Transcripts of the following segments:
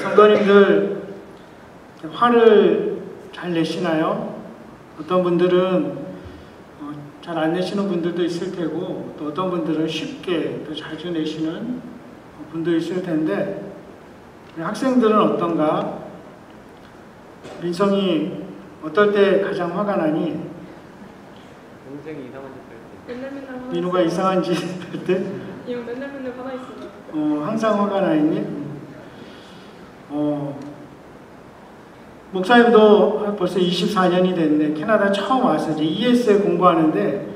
성도님들 화를 잘 내시나요? 어떤 분들은 잘 안 내시는 분들도 있을 테고, 또 어떤 분들은 쉽게 또 자주 내시는 분도 있을 텐데, 학생들은 어떤가? 민성이 어떨 때 가장 화가 나니? 동생이 이상한 짓 할 때. 맨날 민우가 이상한 짓 할 때? 맨날 화가 있어요. 항상 화가 나 있니? 목사님도 벌써 24년이 됐네. 캐나다 처음 와서 이제 ESL 공부하는데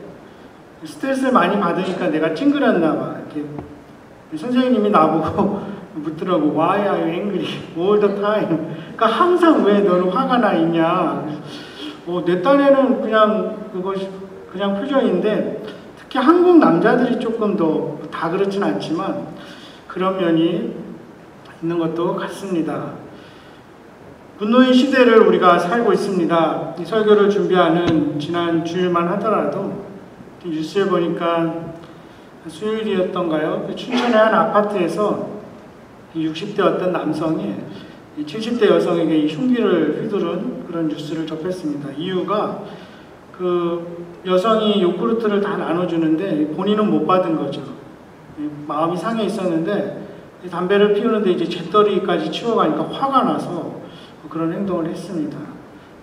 스트레스를 많이 받으니까 내가 찡그렸나 봐. 이렇게 선생님이 나보고 묻더라고. Why are you angry all the time? 그러니까 항상 왜 너는 화가 나 있냐? 내 딴에는 그냥 표정인데, 특히 한국 남자들이 조금 더 다 그렇진 않지만 그런 면이 있는 것도 같습니다. 분노의 시대를 우리가 살고 있습니다. 이 설교를 준비하는 지난 주일만 하더라도 뉴스에 보니까 수요일이었던가요? 춘천의 한 아파트에서 60대 어떤 남성이 70대 여성에게 흉기를 휘두른 그런 뉴스를 접했습니다. 이유가 그 여성이 요구르트를 다 나눠주는데 본인은 못 받은 거죠. 마음이 상해 있었는데 담배를 피우는데 이제 재떨이까지 치워가니까 화가 나서 그런 행동을 했습니다.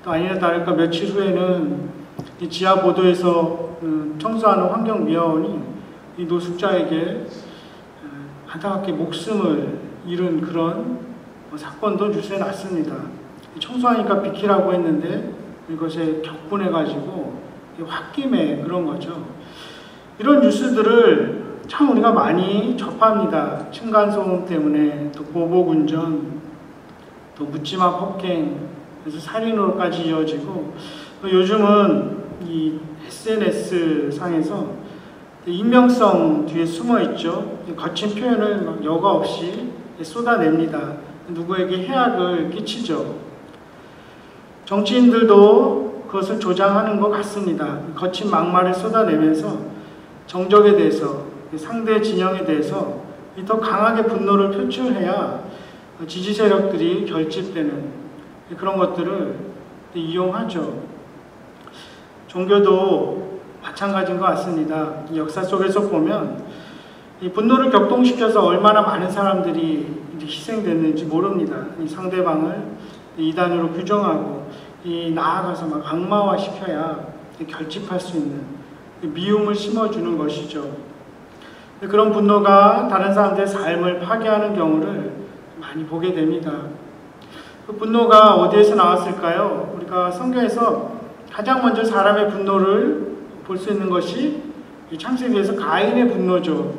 또 아니나 다를까 며칠 후에는 이 지하 보도에서 청소하는 환경미화원이 이 노숙자에게 안타깝게 목숨을 잃은 그런 사건도 뉴스에 났습니다. 청소하니까 비키라고 했는데 이것에 격분해가지고 홧김에 그런 거죠. 이런 뉴스들을 참 우리가 많이 접합니다. 층간소음 때문에, 또 보복운전, 또 묻지마 폭행, 그래서 살인으로까지 이어지고, 요즘은 이 SNS 상에서 익명성 뒤에 숨어 있죠. 거친 표현을 막 여과 없이 쏟아냅니다. 누구에게 해악을 끼치죠. 정치인들도 그것을 조장하는 것 같습니다. 거친 막말을 쏟아내면서 정적에 대해서, 상대 진영에 대해서 더 강하게 분노를 표출해야 지지 세력들이 결집되는 그런 것들을 이용하죠. 종교도 마찬가지인 것 같습니다. 이 역사 속에서 보면 이 분노를 격동시켜서 얼마나 많은 사람들이 희생됐는지 모릅니다. 이 상대방을 이단으로 규정하고 나아가서 막 악마화시켜야 결집할 수 있는 미움을 심어주는 것이죠. 그런 분노가 다른 사람들의 삶을 파괴하는 경우를 많이 보게 됩니다. 그 분노가 어디에서 나왔을까요? 우리가 성경에서 가장 먼저 사람의 분노를 볼 수 있는 것이 창세기에서 가인의 분노죠.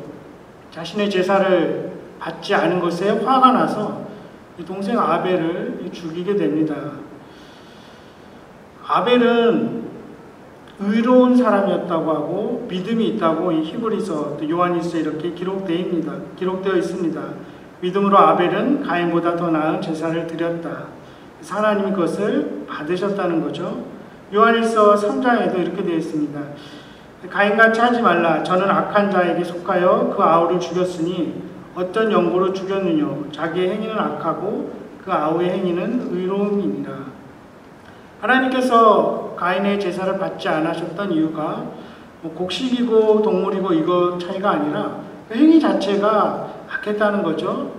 자신의 제사를 받지 않은 것에 화가 나서 동생 아벨을 죽이게 됩니다. 아벨은 의로운 사람이었다고 하고 믿음이 있다고 이 히브리서, 요한일서에 이렇게 기록되어 있습니다. 믿음으로 아벨은 가인보다 더 나은 제사를 드렸다. 하나님이 그것을 받으셨다는 거죠. 요한일서 3장에도 이렇게 되어 있습니다. 가인같이 하지 말라. 저는 악한 자에게 속하여 그 아우를 죽였으니 어떤 연고로 죽였느냐. 자기의 행위는 악하고 그 아우의 행위는 의로움이니라. 하나님께서 가인의 제사를 받지 않으셨던 이유가 곡식이고 동물이고 이거 차이가 아니라 그 행위 자체가 악했다는 거죠.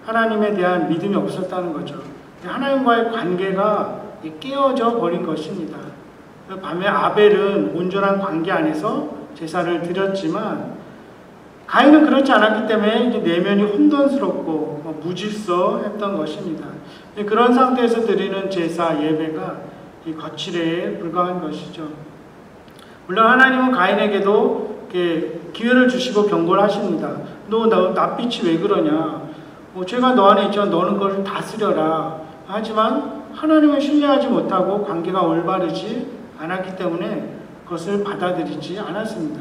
하나님에 대한 믿음이 없었다는 거죠. 하나님과의 관계가 깨어져 버린 것입니다. 반면 아벨은 온전한 관계 안에서 제사를 드렸지만 가인은 그렇지 않았기 때문에 내면이 혼돈스럽고 무질서했던 것입니다. 그런 상태에서 드리는 제사 예배가 이 거칠에 불과한 것이죠. 물론 하나님은 가인에게도 기회를 주시고 경고를 하십니다. 너 낯빛이 왜 그러냐? 죄가 너 안에 있지만 너는 그걸 다스려라. 하지만 하나님을 신뢰하지 못하고 관계가 올바르지 않았기 때문에 그것을 받아들이지 않았습니다.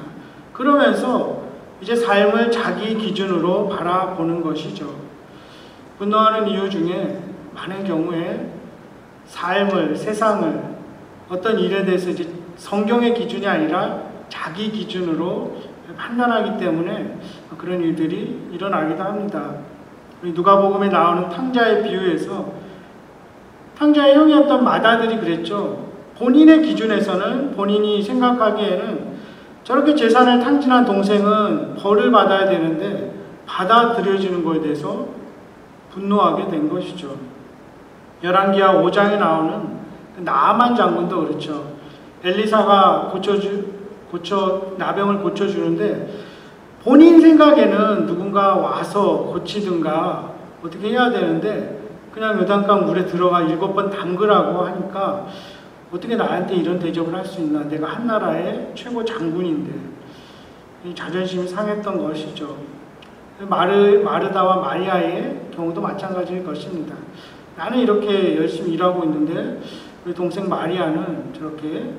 그러면서 이제 삶을 자기 기준으로 바라보는 것이죠. 분노하는 이유 중에 많은 경우에 삶을, 세상을, 어떤 일에 대해서 이제 성경의 기준이 아니라 자기 기준으로 판단하기 때문에 그런 일들이 일어나기도 합니다. 우리 누가복음에 나오는 탕자의 비유에서 탕자의 형이었던 마다들이 그랬죠. 본인의 기준에서는, 본인이 생각하기에는 저렇게 재산을 탕진한 동생은 벌을 받아야 되는데 받아들여지는 것에 대해서 분노하게 된 것이죠. 열왕기하 5장에 나오는 나아만 장군도 그렇죠. 엘리사가 나병을 고쳐주는데 본인 생각에는 누군가 와서 고치든가 어떻게 해야 되는데 그냥 요단강 물에 들어가 7번 담그라고 하니까 어떻게 나한테 이런 대접을 할 수 있나. 내가 한 나라의 최고 장군인데. 이 자존심이 상했던 것이죠. 마르다와 마리아의 경우도 마찬가지일 것입니다. 나는 이렇게 열심히 일하고 있는데 우리 동생 마리아는 저렇게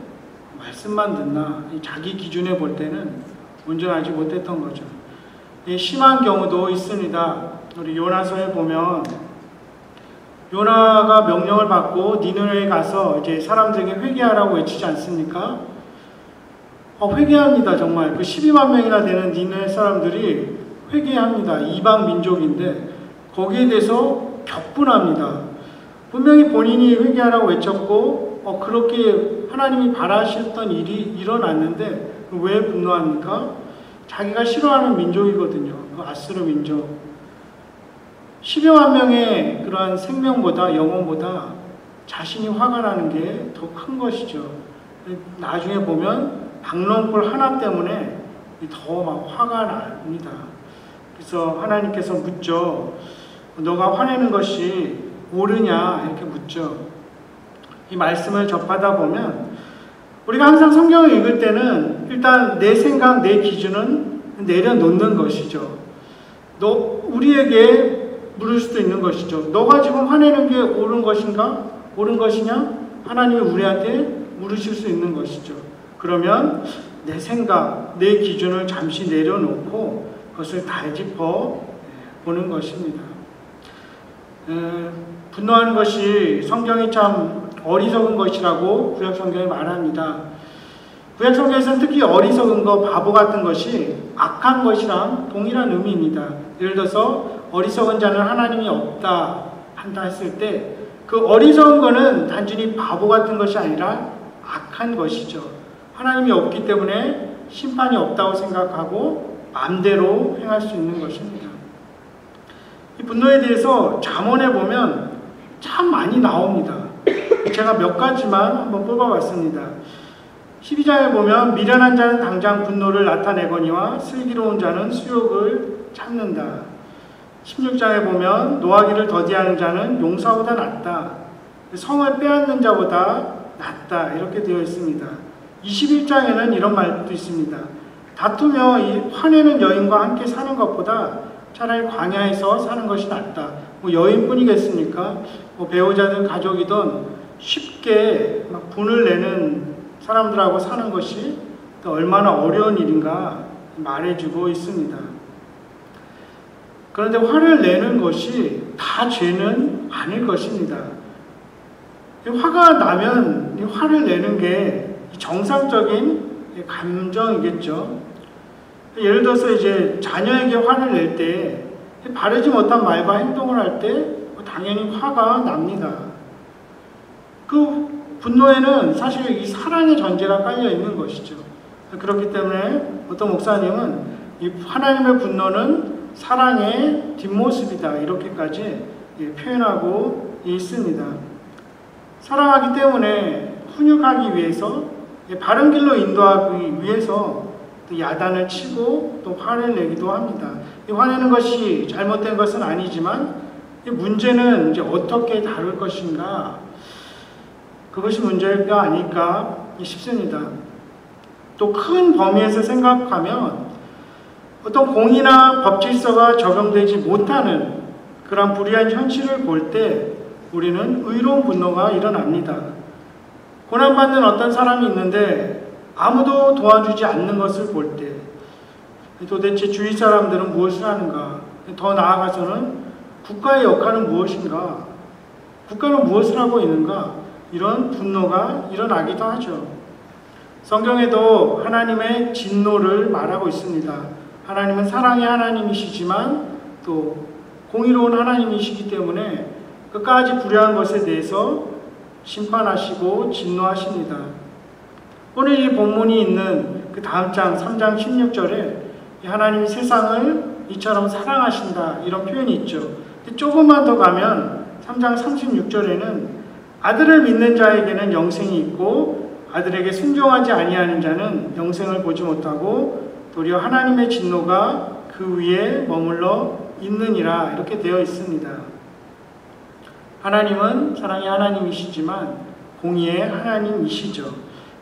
말씀만 듣나. 자기 기준에 볼 때는 온전하지 못했던 거죠. 심한 경우도 있습니다. 우리 요나서에 보면 요나가 명령을 받고 니느웨에 가서 이제 사람들에게 회개하라고 외치지 않습니까? 회개합니다. 정말 그 12만 명이나 되는 니느웨 사람들이 회개합니다. 이방 민족인데 거기에 대해서 격분합니다. 분명히 본인이 회개하라고 외쳤고 그렇게 하나님이 바라셨던 일이 일어났는데 왜 분노합니까? 자기가 싫어하는 민족이거든요. 그 아수르 민족. 10여만 명의 그러한 생명보다, 영혼보다 자신이 화가 나는 게 더 큰 것이죠. 나중에 보면 박농골 하나 때문에 더 막 화가 납니다. 그래서 하나님께서 묻죠. 너가 화내는 것이 옳으냐? 이렇게 묻죠. 이 말씀을 접하다 보면 우리가 항상 성경을 읽을 때는 일단 내 생각, 내 기준은 내려놓는 것이죠. 우리에게 물을 수도 있는 것이죠. 너가 지금 화내는 게 옳은 것인가? 옳은 것이냐? 하나님이 우리한테 물으실 수 있는 것이죠. 그러면 내 생각, 내 기준을 잠시 내려놓고 그것을 다짚어 보는 것입니다. 분노하는 것이 성경이 참 어리석은 것이라고 구약성경이 말합니다. 구약성경에서는 특히 어리석은 거, 바보 같은 것이 악한 것이랑 동일한 의미입니다. 예를 들어서 어리석은 자는 하나님이 없다 한다 했을 때 그 어리석은 거는 단순히 바보 같은 것이 아니라 악한 것이죠. 하나님이 없기 때문에 심판이 없다고 생각하고 마음대로 행할 수 있는 것입니다. 이 분노에 대해서 잠언에 보면 참 많이 나옵니다. 제가 몇 가지만 한번 뽑아봤습니다. 12장에 보면 미련한 자는 당장 분노를 나타내거니와 슬기로운 자는 수욕을 참는다. 16장에 보면 노하기를 더디하는 자는 용사보다 낫다. 성을 빼앗는 자보다 낫다. 이렇게 되어 있습니다. 21장에는 이런 말도 있습니다. 다투며 화내는 여인과 함께 사는 것보다 차라리 광야에서 사는 것이 낫다. 여인뿐이겠습니까? 배우자든 가족이든 쉽게 막 분을 내는 사람들하고 사는 것이 또 얼마나 어려운 일인가 말해주고 있습니다. 그런데 화를 내는 것이 다 죄는 아닐 것입니다. 화가 나면 화를 내는 게 정상적인 감정이겠죠. 예를 들어서 이제 자녀에게 화를 낼 때 바르지 못한 말과 행동을 할 때 당연히 화가 납니다. 그 분노에는 사실 이 사랑의 전제가 깔려 있는 것이죠. 그렇기 때문에 어떤 목사님은 이 하나님의 분노는 사랑의 뒷모습이다 이렇게까지 표현하고 있습니다. 사랑하기 때문에 훈육하기 위해서 바른 길로 인도하기 위해서 또 야단을 치고 또 화를 내기도 합니다. 화내는 것이 잘못된 것은 아니지만 문제는 이제 어떻게 다룰 것인가 그것이 문제가 아닐까 싶습니다. 또 큰 범위에서 생각하면 어떤 공의나 법 질서가 적용되지 못하는 그런 불의한 현실을 볼 때 우리는 의로운 분노가 일어납니다. 고난받는 어떤 사람이 있는데 아무도 도와주지 않는 것을 볼 때 도대체 주위 사람들은 무엇을 하는가? 더 나아가서는 국가의 역할은 무엇인가? 국가는 무엇을 하고 있는가? 이런 분노가 일어나기도 하죠. 성경에도 하나님의 진노를 말하고 있습니다. 하나님은 사랑의 하나님이시지만 또 공의로운 하나님이시기 때문에 끝까지 불의한 것에 대해서 심판하시고 진노하십니다. 오늘 이 본문이 있는 그 다음 장 3장 16절에 하나님이 세상을 이처럼 사랑하신다 이런 표현이 있죠. 조금만 더 가면 3장 36절에는 아들을 믿는 자에게는 영생이 있고 아들에게 순종하지 아니하는 자는 영생을 보지 못하고 도리어 하나님의 진노가 그 위에 머물러 있느니라 이렇게 되어 있습니다. 하나님은 사랑의 하나님이시지만 공의의 하나님이시죠.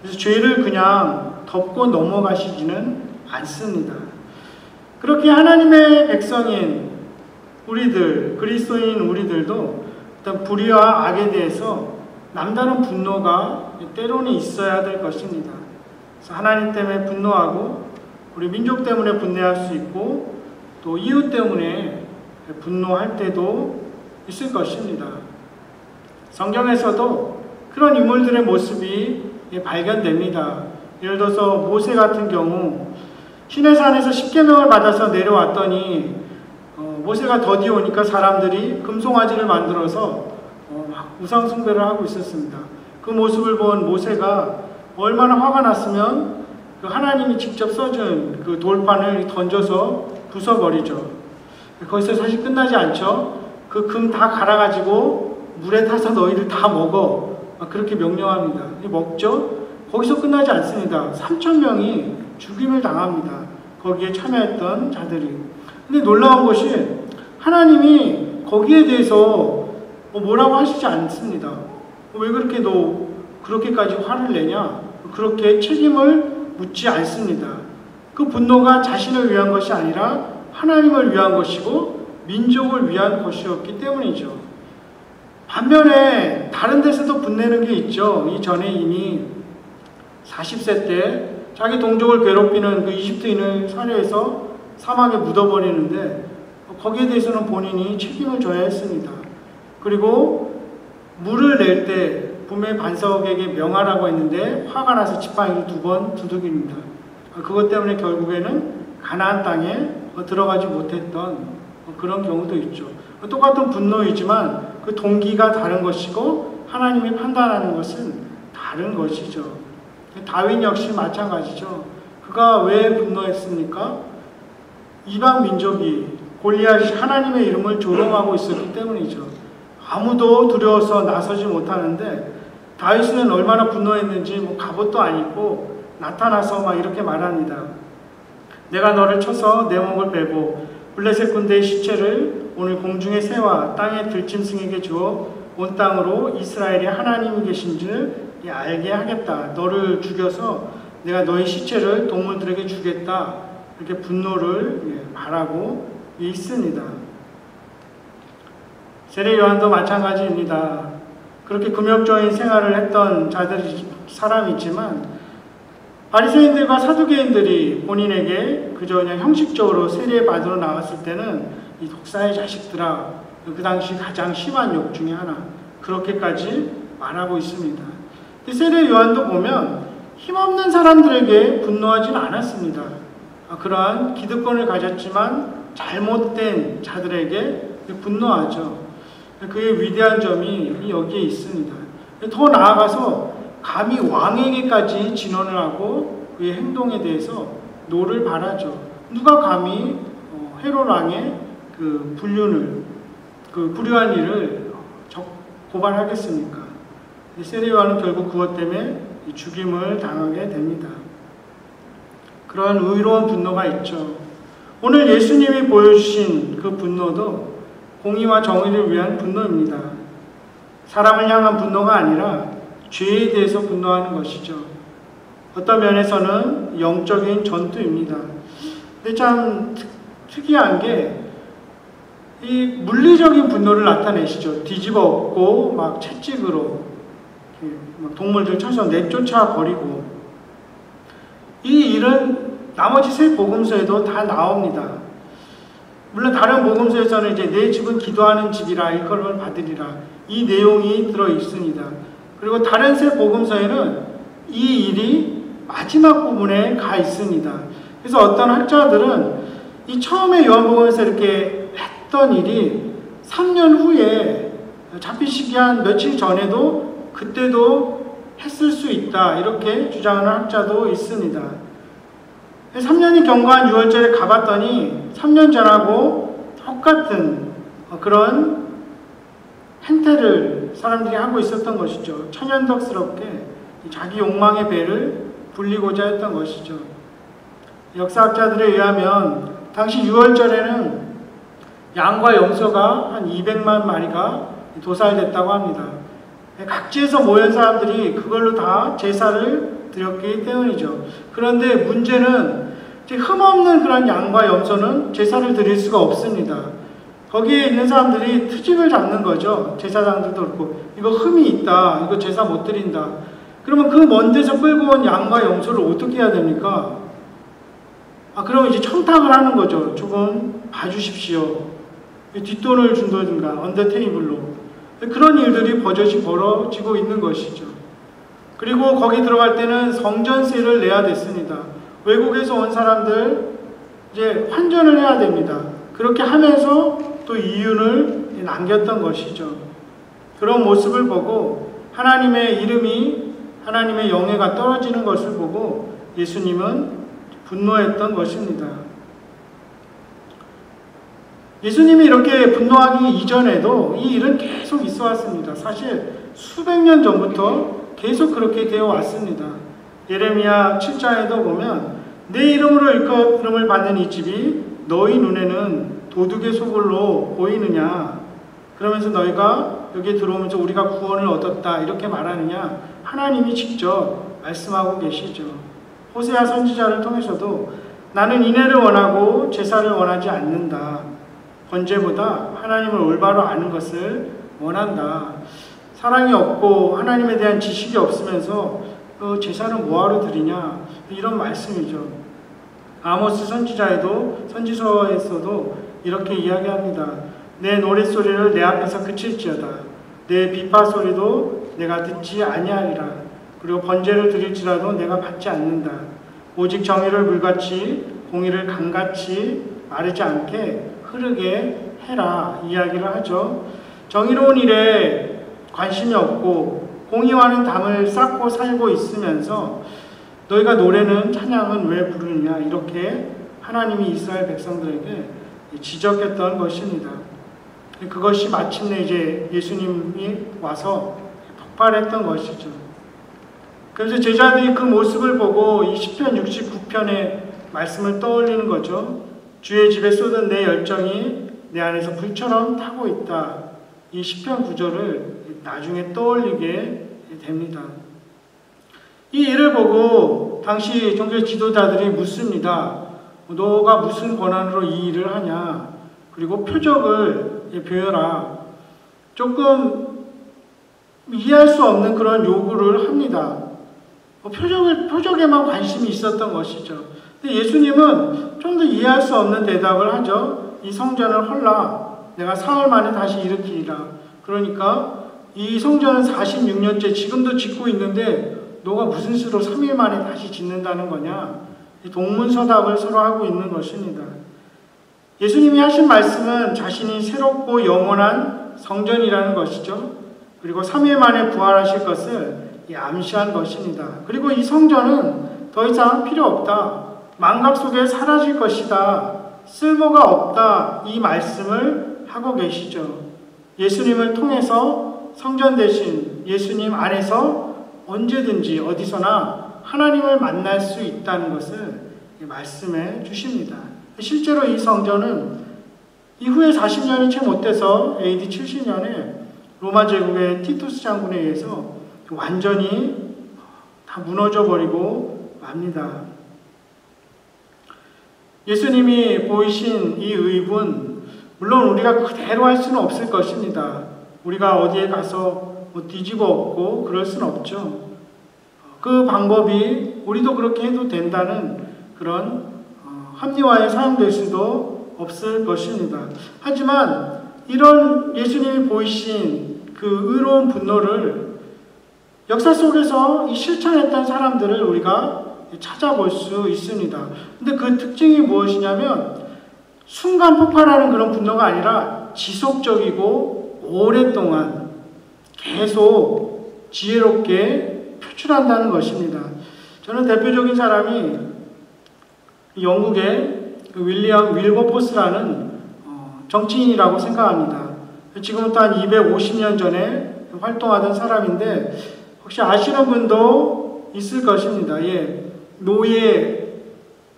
그래서 죄를 그냥 덮고 넘어가시지는 않습니다. 그렇게 하나님의 백성인 우리들, 그리스도인 우리들도 어떤 불의와 악에 대해서 남다른 분노가 때로는 있어야 될 것입니다. 그래서 하나님 때문에 분노하고 우리 민족 때문에 분노할 수 있고 또 이웃 때문에 분노할 때도 있을 것입니다. 성경에서도 그런 인물들의 모습이 발견됩니다. 예를 들어서 모세 같은 경우 시내산에서 십계명을 받아서 내려왔더니 모세가 더디 오니까 사람들이 금송아지를 만들어서 막 우상 숭배를 하고 있었습니다. 그 모습을 본 모세가 얼마나 화가 났으면 그 하나님이 직접 써준 그 돌판을 던져서 부숴버리죠. 거기서 사실 끝나지 않죠. 그 금 다 갈아가지고 물에 타서 너희들 다 먹어. 그렇게 명령합니다. 먹죠. 거기서 끝나지 않습니다. 3,000명이 죽임을 당합니다. 거기에 참여했던 자들이. 근데 놀라운 것이 하나님이 거기에 대해서 뭐라고 하시지 않습니다. 왜 그렇게 너 그렇게까지 화를 내냐? 그렇게 책임을 묻지 않습니다. 그 분노가 자신을 위한 것이 아니라 하나님을 위한 것이고 민족을 위한 것이었기 때문이죠. 반면에 다른 데서도 분내는 게 있죠. 이전에 이미 40세 때 자기 동족을 괴롭히는 그 이집트인을 살해해서 사막에 묻어버리는데 거기에 대해서는 본인이 책임을 져야 했습니다. 그리고 물을 낼 때 분명히 반석에게 명하라고 했는데 화가 나서 지팡이를 2번 두들깁니다. 그것 때문에 결국에는 가나안 땅에 들어가지 못했던 그런 경우도 있죠. 똑같은 분노이지만 그 동기가 다른 것이고 하나님이 판단하는 것은 다른 것이죠. 다윈 역시 마찬가지죠. 그가 왜 분노했습니까? 이방 민족이 골리앗이 하나님의 이름을 조롱하고 있었기 때문이죠. 아무도 두려워서 나서지 못하는데 다윗은 얼마나 분노했는지 갑옷도 안 입고 나타나서 막 이렇게 말합니다. 내가 너를 쳐서 내 목을 베고 블레셋 군대의 시체를 오늘 공중의 새와 땅의 들짐승에게 주어 온 땅으로 이스라엘의 하나님이 계신 줄 알게 하겠다. 너를 죽여서 내가 너의 시체를 동물들에게 주겠다. 이렇게 분노를 말하고 있습니다. 세례 요한도 마찬가지입니다. 그렇게 금욕적인 생활을 했던 사람이지만 바리새인들과 사두개인들이 본인에게 그저 그냥 형식적으로 세례 받으러 나왔을 때는 이 독사의 자식들아, 그 당시 가장 심한 욕 중에 하나, 그렇게까지 말하고 있습니다. 세례 요한도 보면 힘없는 사람들에게 분노하지는 않았습니다. 그러한 기득권을 가졌지만 잘못된 자들에게 분노하죠. 그의 위대한 점이 여기에 있습니다. 더 나아가서 감히 왕에게까지 진언을 하고 그의 행동에 대해서 노를 바라죠. 누가 감히 헤롯 왕의 그 불륜을, 그 불효한 일을 고발하겠습니까? 세례 요한은 결국 그것 때문에 죽임을 당하게 됩니다. 그런 의로운 분노가 있죠. 오늘 예수님이 보여주신 그 분노도 공의와 정의를 위한 분노입니다. 사람을 향한 분노가 아니라 죄에 대해서 분노하는 것이죠. 어떤 면에서는 영적인 전투입니다. 근데 참 특이한 게 이 물리적인 분노를 나타내시죠. 뒤집어 엎고 막 채찍으로 동물들 쳐서 내쫓아 버리고, 이 일은 나머지 세 복음서에도 다 나옵니다. 물론 다른 복음서에서는 이제 내 집은 기도하는 집이라 일컬음을 받으리라 이 내용이 들어 있습니다. 그리고 다른 세 복음서에는 이 일이 마지막 부분에 가 있습니다. 그래서 어떤 학자들은 이 처음에 요한복음에서 이렇게 했던 일이 3년 후에 잡히시기 한 며칠 전에도 그때도 했을 수 있다 이렇게 주장하는 학자도 있습니다. 3년이 경과한 6월절에 가봤더니 3년 전하고 똑같은 그런 행태를 사람들이 하고 있었던 것이죠. 천연덕스럽게 자기 욕망의 배를 불리고자 했던 것이죠. 역사학자들에 의하면 당시 6월절에는 양과 염소가 한 200만 마리가 도살됐다고 합니다. 각지에서 모인 사람들이 그걸로 다 제사를 드렸기 때문이죠. 그런데 문제는 흠없는 그런 양과 염소는 제사를 드릴 수가 없습니다. 거기에 있는 사람들이 트집을 잡는 거죠. 제사장들도 그렇고 이거 흠이 있다. 이거 제사 못 드린다. 그러면 그 먼 데서 끌고 온 양과 염소를 어떻게 해야 됩니까? 그럼 이제 청탁을 하는 거죠. 조금 봐주십시오. 뒷돈을 준다든가 언더 테이블로. 그런 일들이 버젓이 벌어지고 있는 것이죠. 그리고 거기 들어갈 때는 성전세를 내야 됐습니다. 외국에서 온 사람들 이제 환전을 해야 됩니다. 그렇게 하면서 또 이윤을 남겼던 것이죠. 그런 모습을 보고 하나님의 이름이 하나님의 영예가 떨어지는 것을 보고 예수님은 분노했던 것입니다. 예수님이 이렇게 분노하기 이전에도 이 일은 계속 있어 왔습니다. 사실 수백 년 전부터 계속 그렇게 되어 왔습니다. 예레미야 7장에도 보면 내 이름으로 일컬 이름을 받는 이 집이 너희 눈에는 도둑의 소굴로 보이느냐? 그러면서 너희가 여기에 들어오면서 우리가 구원을 얻었다 이렇게 말하느냐? 하나님이 직접 말씀하고 계시죠. 호세아 선지자를 통해서도 나는 인애를 원하고 제사를 원하지 않는다. 번제보다 하나님을 올바로 아는 것을 원한다. 사랑이 없고 하나님에 대한 지식이 없으면서 제사는 뭐하러 드리냐 이런 말씀이죠. 아모스 선지서에서도 이렇게 이야기합니다. 내 노랫소리를 내 앞에서 그칠지어다. 내 비파 소리도 내가 듣지 아니하리라. 그리고 번제를 드릴지라도 내가 받지 않는다. 오직 정의를 물같이 공의를 강같이 마르지 않게 흐르게 해라 이야기를 하죠. 정의로운 일에 관심이 없고 공의와는 담을 쌓고 살고 있으면서 너희가 노래는 찬양은 왜 부르느냐 이렇게 하나님이 이스라엘 백성들에게 지적했던 것입니다. 그것이 마침내 이제 예수님이 와서 폭발했던 것이죠. 그래서 제자들이 그 모습을 보고 이 시편 69편의 말씀을 떠올리는 거죠. 주의 집에 쏟은 내 열정이 내 안에서 불처럼 타고 있다. 이 시편 구절을 나중에 떠올리게 됩니다. 이 일을 보고 당시 종교 지도자들이 묻습니다. 너가 무슨 권한으로 이 일을 하냐? 그리고 표적을 보여라. 조금 이해할 수 없는 그런 요구를 합니다. 표적에만 관심이 있었던 것이죠. 근데 예수님은 좀 더 이해할 수 없는 대답을 하죠. 이 성전을 헐라. 내가 사흘 만에 다시 일으키리라. 그러니까 이 성전은 46년째 지금도 짓고 있는데 너가 무슨 수로 3일 만에 다시 짓는다는 거냐? 동문서답을 서로 하고 있는 것입니다. 예수님이 하신 말씀은 자신이 새롭고 영원한 성전이라는 것이죠. 그리고 3일 만에 부활하실 것을 암시한 것입니다. 그리고 이 성전은 더 이상 필요 없다. 망각 속에 사라질 것이다. 쓸모가 없다. 이 말씀을 하고 계시죠. 예수님을 통해서 성전 대신 예수님 안에서 언제든지 어디서나 하나님을 만날 수 있다는 것을 말씀해 주십니다. 실제로 이 성전은 이후에 40년이 채 못 돼서 AD 70년에 로마 제국의 티투스 장군에 의해서 완전히 다 무너져 버리고 맙니다. 예수님이 보이신 이 의분, 물론 우리가 그대로 할 수는 없을 것입니다. 우리가 어디에 가서 뒤집어 엎고 그럴 수는 없죠. 그 방법이 우리도 그렇게 해도 된다는 그런 합리화에 사용될 수도 없을 것입니다. 하지만 이런 예수님이 보이신 그 의로운 분노를 역사 속에서 이 실천했던 사람들을 우리가 찾아볼 수 있습니다. 근데 그 특징이 무엇이냐면 순간 폭발하는 그런 분노가 아니라 지속적이고 오랫동안 계속 지혜롭게 표출한다는 것입니다. 저는 대표적인 사람이 영국의 윌리엄 윌버포스라는 정치인이라고 생각합니다. 지금부터 한 250년 전에 활동하던 사람인데 혹시 아시는 분도 있을 것입니다. 예, 노예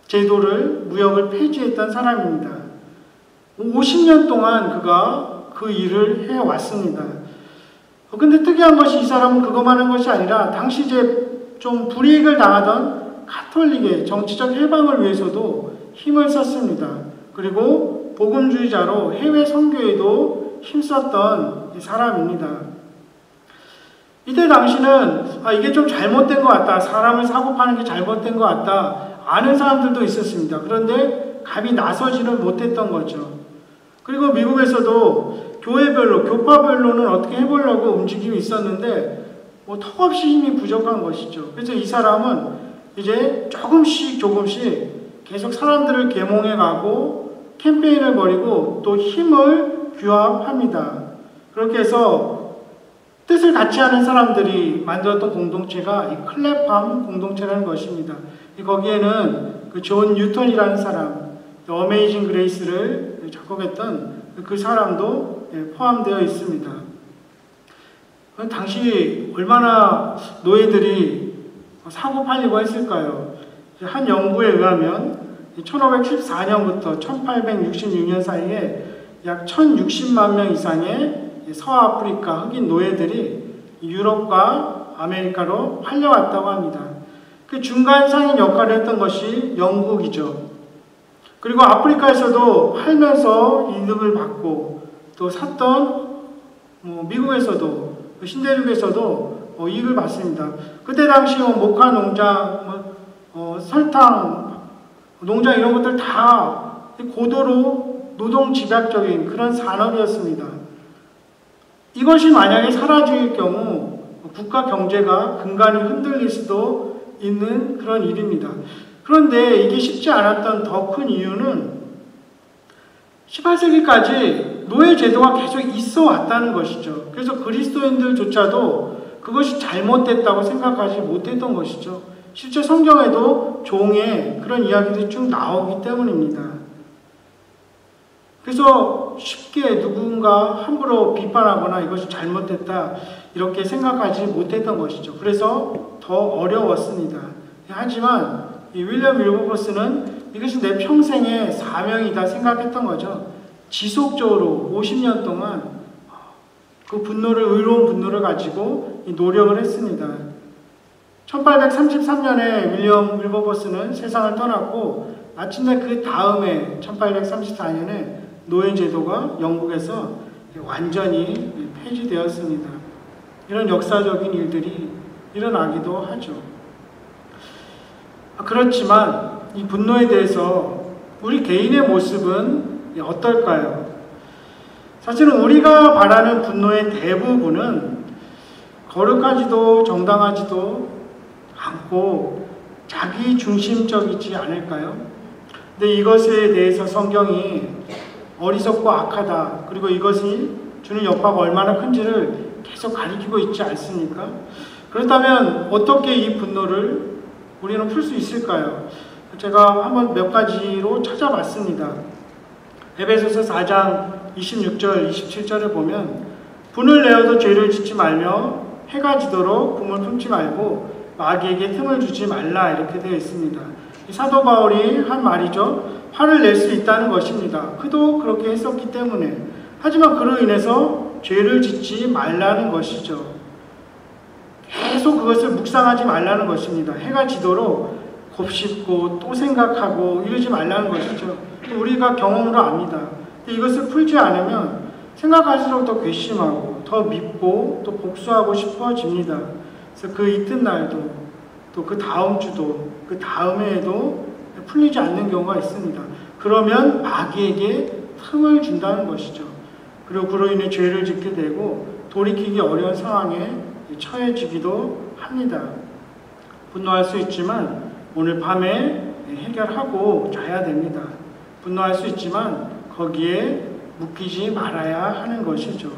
제도를 무역을 폐지했던 사람입니다. 50년 동안 그가 그 일을 해왔습니다. 근데 특이한 것이 이 사람은 그것만 한 것이 아니라 당시 이제 좀 불이익을 당하던 가톨릭의 정치적 해방을 위해서도 힘을 썼습니다. 그리고 복음주의자로 해외 선교에도 힘썼던 사람입니다. 이때 당시는 이게 좀 잘못된 것 같다. 사람을 사고 파는 게 잘못된 것 같다. 아는 사람들도 있었습니다. 그런데 감히 나서지는 못했던 거죠. 그리고 미국에서도 교회별로, 교파별로는 어떻게 해보려고 움직임이 있었는데 턱없이 힘이 부족한 것이죠. 그래서 이 사람은 이제 조금씩 계속 사람들을 계몽해가고 캠페인을 벌이고 또 힘을 규합합니다. 그렇게 해서 뜻을 같이 하는 사람들이 만들었던 공동체가 이 클랩함 공동체라는 것입니다. 거기에는 그 존 뉴턴이라는 사람, 어메이징 그레이스를 작곡했던 그 사람도 포함되어 있습니다. 당시 얼마나 노예들이 사고 팔리고 했을까요? 한 연구에 의하면 1514년부터 1866년 사이에 약 1060만 명 이상의 서아프리카 흑인 노예들이 유럽과 아메리카로 팔려왔다고 합니다. 그 중간 상인 역할을 했던 것이 영국이죠. 그리고 아프리카에서도 팔면서 이득을 받고 또 샀던 미국에서도 신대륙에서도 이익을 받습니다. 그때 당시 모카 농장, 설탕 농장 이런 것들 다 고도로 노동 집약적인 그런 산업이었습니다. 이것이 만약에 사라질 경우 국가 경제가 근간이 흔들릴 수도 있는 그런 일입니다. 그런데 이게 쉽지 않았던 더 큰 이유는 18세기까지 노예 제도가 계속 있어 왔다는 것이죠. 그래서 그리스도인들조차도 그것이 잘못됐다고 생각하지 못했던 것이죠. 실제 성경에도 종의 그런 이야기들이 쭉 나오기 때문입니다. 그래서 쉽게 누군가 함부로 비판하거나 이것이 잘못됐다 이렇게 생각하지 못했던 것이죠. 그래서 더 어려웠습니다. 하지만 이 윌리엄 윌버포스는 이것이 내 평생의 사명이다 생각했던 거죠. 지속적으로 50년 동안 그 의로운 분노를 가지고 노력을 했습니다. 1833년에 윌리엄 윌버포스는 세상을 떠났고 마침내 그 다음에 1834년에 노예제도가 영국에서 완전히 폐지되었습니다. 이런 역사적인 일들이 일어나기도 하죠. 그렇지만 이 분노에 대해서 우리 개인의 모습은 어떨까요? 사실은 우리가 바라는 분노의 대부분은 거룩하지도 정당하지도 않고 자기 중심적이지 않을까요? 근데 이것에 대해서 성경이 어리석고 악하다, 그리고 이것이 주는 여파가 얼마나 큰지를 계속 가리키고 있지 않습니까? 그렇다면 어떻게 이 분노를 우리는 풀 수 있을까요? 제가 한번 몇 가지로 찾아봤습니다. 에베소서 4장 26절, 27절을 보면 분을 내어도 죄를 짓지 말며 해가 지도록 금을 품지 말고 마귀에게 틈을 주지 말라 이렇게 되어 있습니다. 사도 바울이 한 말이죠. 화를 낼 수 있다는 것입니다. 그도 그렇게 했었기 때문에. 하지만 그로 인해서 죄를 짓지 말라는 것이죠. 계속 그것을 묵상하지 말라는 것입니다. 해가 지도록 곱씹고 또 생각하고 이러지 말라는 것이죠. 우리가 경험으로 압니다. 이것을 풀지 않으면 생각할수록 더 괘씸하고 더 밉고 또 복수하고 싶어집니다. 그래서 그 이튿날도 또 그 다음 주도 그 다음 해에도 풀리지 않는 경우가 있습니다. 그러면 마귀에게 틈을 준다는 것이죠. 그리고 그로 인해 죄를 짓게 되고 돌이키기 어려운 상황에 처해지기도 합니다. 분노할 수 있지만 오늘 밤에 해결하고 자야 됩니다. 분노할 수 있지만 거기에 묶이지 말아야 하는 것이죠.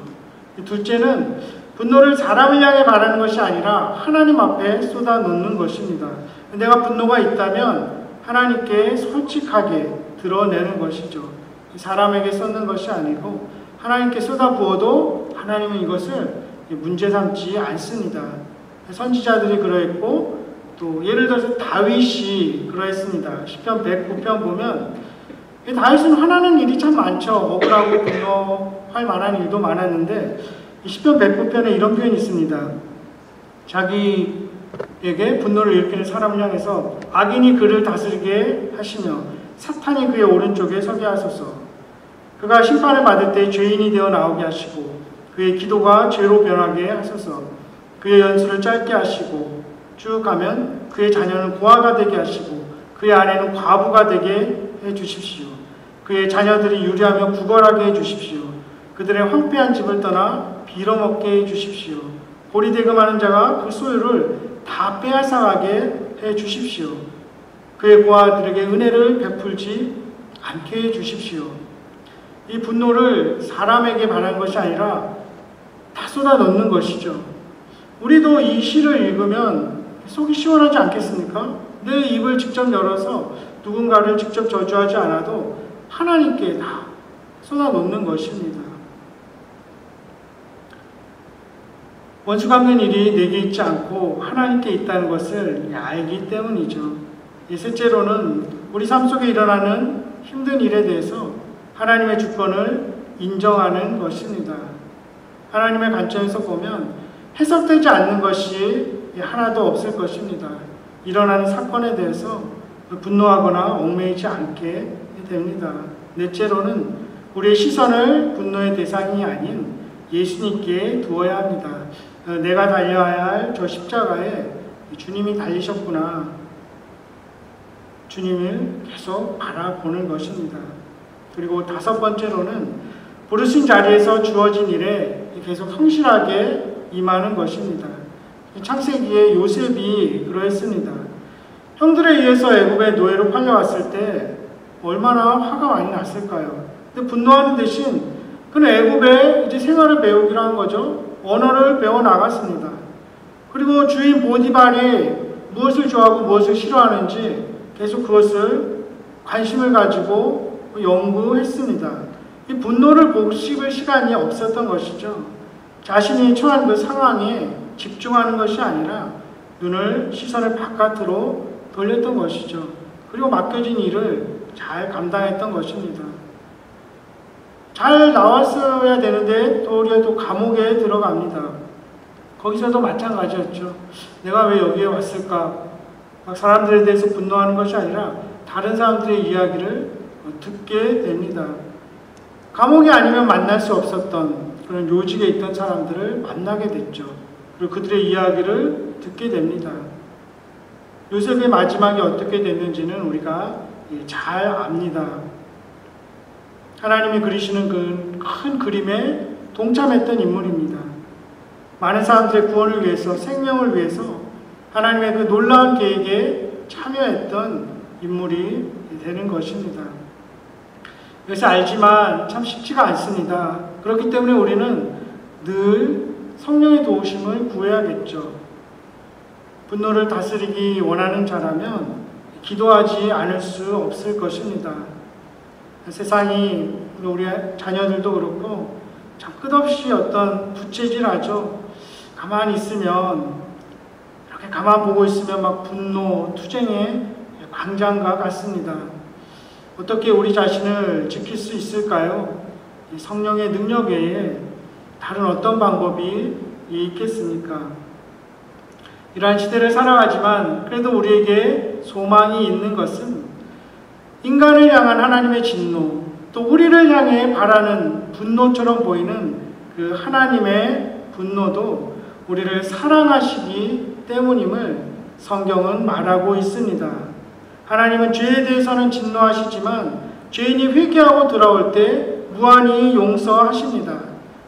둘째는 분노를 사람을 향해 바라는 것이 아니라 하나님 앞에 쏟아놓는 것입니다. 내가 분노가 있다면 하나님께 솔직하게 드러내는 것이죠. 사람에게 쏟는 것이 아니고 하나님께 쏟아부어도 하나님은 이것을 문제 삼지 않습니다. 선지자들이 그러했고 또 예를 들어서 다윗이 그러했습니다. 시편 109편 보면 다윗은 화나는 일이 참 많죠. 억울하고 분노할 만한 일도 많았는데 시편 109편에 이런 표현이 있습니다. 자기에게 분노를 일으키는 사람을 향해서 악인이 그를 다스리게 하시며 사탄이 그의 오른쪽에 서게 하소서. 그가 심판을 받을 때 죄인이 되어 나오게 하시고 그의 기도가 죄로 변하게 하소서. 그의 연수를 짧게 하시고 쭉 가면 그의 자녀는 고아가 되게 하시고 그의 아내는 과부가 되게 해주십시오. 그의 자녀들이 유리하며 구걸하게 해주십시오. 그들의 황폐한 집을 떠나 빌어먹게 해주십시오. 고리대금하는 자가 그 소유를 다 빼앗아가게 해주십시오. 그의 고아들에게 은혜를 베풀지 않게 해주십시오. 이 분노를 사람에게 바라는 것이 아니라 다 쏟아넣는 것이죠. 우리도 이 시를 읽으면 속이 시원하지 않겠습니까? 내 입을 직접 열어서 누군가를 직접 저주하지 않아도 하나님께 다 쏟아놓는 것입니다. 원수 갚는 일이 내게 있지 않고 하나님께 있다는 것을 알기 때문이죠. 셋째로는 우리 삶 속에 일어나는 힘든 일에 대해서 하나님의 주권을 인정하는 것입니다. 하나님의 관점에서 보면 해석되지 않는 것이 하나도 없을 것입니다. 일어나는 사건에 대해서 분노하거나 얽매이지 않게 됩니다. 넷째로는 우리의 시선을 분노의 대상이 아닌 예수님께 두어야 합니다. 내가 달려야 할 저 십자가에 주님이 달리셨구나. 주님을 계속 바라보는 것입니다. 그리고 다섯 번째로는 부르신 자리에서 주어진 일에 계속 성실하게 임하는 것입니다. 창세기에 요셉이 그러했습니다. 형들에 의해서 애굽의 노예로 팔려왔을 때 얼마나 화가 많이 났을까요? 근데 분노하는 대신 그는 애굽에 이제 생활을 배우기로 한 거죠. 언어를 배워 나갔습니다. 그리고 주인 보디발이 무엇을 좋아하고 무엇을 싫어하는지 계속 그것을 관심을 가지고 연구했습니다. 이 분노를 곱씹을 시간이 없었던 것이죠. 자신이 처한 그 상황에 집중하는 것이 아니라 시선을 바깥으로 돌렸던 것이죠. 그리고 맡겨진 일을 잘 감당했던 것입니다. 잘 나왔어야 되는데 또 우리가 또 감옥에 들어갑니다. 거기서도 마찬가지였죠. 내가 왜 여기에 왔을까? 사람들에 대해서 분노하는 것이 아니라 다른 사람들의 이야기를 듣게 됩니다. 감옥이 아니면 만날 수 없었던 그런 요직에 있던 사람들을 만나게 됐죠. 그리고 그들의 이야기를 듣게 됩니다. 요셉의 마지막이 어떻게 됐는지는 우리가 잘 압니다. 하나님이 그리시는 그 큰 그림에 동참했던 인물입니다. 많은 사람들의 구원을 위해서, 생명을 위해서 하나님의 그 놀라운 계획에 참여했던 인물이 되는 것입니다. 그래서 알지만 참 쉽지가 않습니다. 그렇기 때문에 우리는 늘 성령의 도우심을 구해야겠죠. 분노를 다스리기 원하는 자라면 기도하지 않을 수 없을 것입니다. 세상이 우리 자녀들도 그렇고 참 끝없이 어떤 부채질하죠. 가만히 있으면 이렇게 가만 보고 있으면 막 분노, 투쟁의 광장과 같습니다. 어떻게 우리 자신을 지킬 수 있을까요? 성령의 능력 외에 다른 어떤 방법이 있겠습니까? 이러한 시대를 살아가지만 그래도 우리에게 소망이 있는 것은 인간을 향한 하나님의 진노, 또 우리를 향해 바라는 분노처럼 보이는 그 하나님의 분노도 우리를 사랑하시기 때문임을 성경은 말하고 있습니다. 하나님은 죄에 대해서는 진노하시지만 죄인이 회개하고 돌아올 때 무한히 용서하십니다.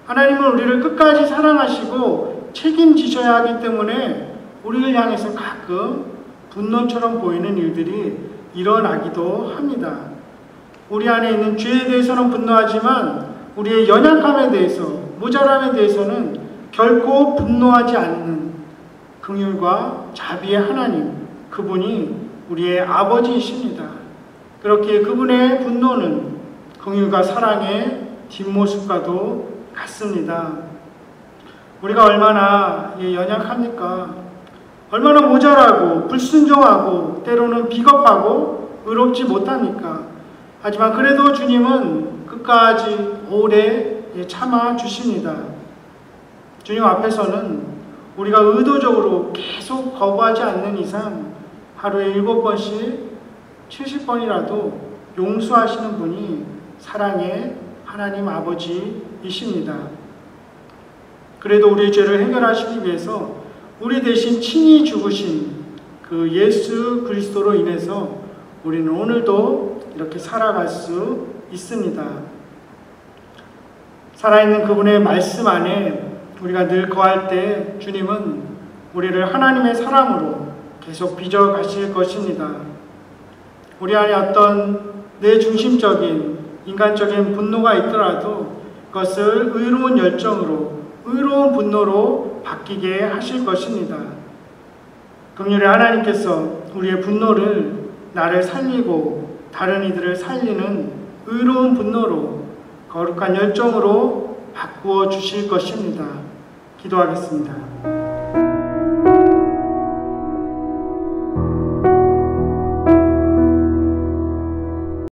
하나님은 우리를 끝까지 사랑하시고 책임지셔야 하기 때문에 우리를 향해서 가끔 분노처럼 보이는 일들이 일어나기도 합니다. 우리 안에 있는 죄에 대해서는 분노하지만 우리의 연약함에 대해서, 모자람에 대해서는 결코 분노하지 않는 긍휼과 자비의 하나님, 그분이 우리의 아버지이십니다. 그렇게 그분의 분노는 긍휼과 사랑의 뒷모습과도 같습니다. 우리가 얼마나 연약합니까? 얼마나 모자라고 불순종하고 때로는 비겁하고 의롭지 못합니까? 하지만 그래도 주님은 끝까지 오래 참아 주십니다. 주님 앞에서는 우리가 의도적으로 계속 거부하지 않는 이상 하루에 7번씩 70번이라도 용서하시는 분이 사랑의 하나님 아버지이십니다. 그래도 우리의 죄를 해결하시기 위해서 우리 대신 친히 죽으신 그 예수 그리스도로 인해서 우리는 오늘도 이렇게 살아갈 수 있습니다. 살아있는 그분의 말씀 안에 우리가 늘 거할 때 주님은 우리를 하나님의 사랑으로 계속 빚어 가실 것입니다. 우리 안에 어떤 내 중심적인 인간적인 분노가 있더라도 그것을 의로운 열정으로, 의로운 분노로 바뀌게 하실 것입니다. 긍휼의 하나님께서 우리의 분노를 나를 살리고 다른 이들을 살리는 의로운 분노로, 거룩한 열정으로 바꾸어 주실 것입니다. 기도하겠습니다.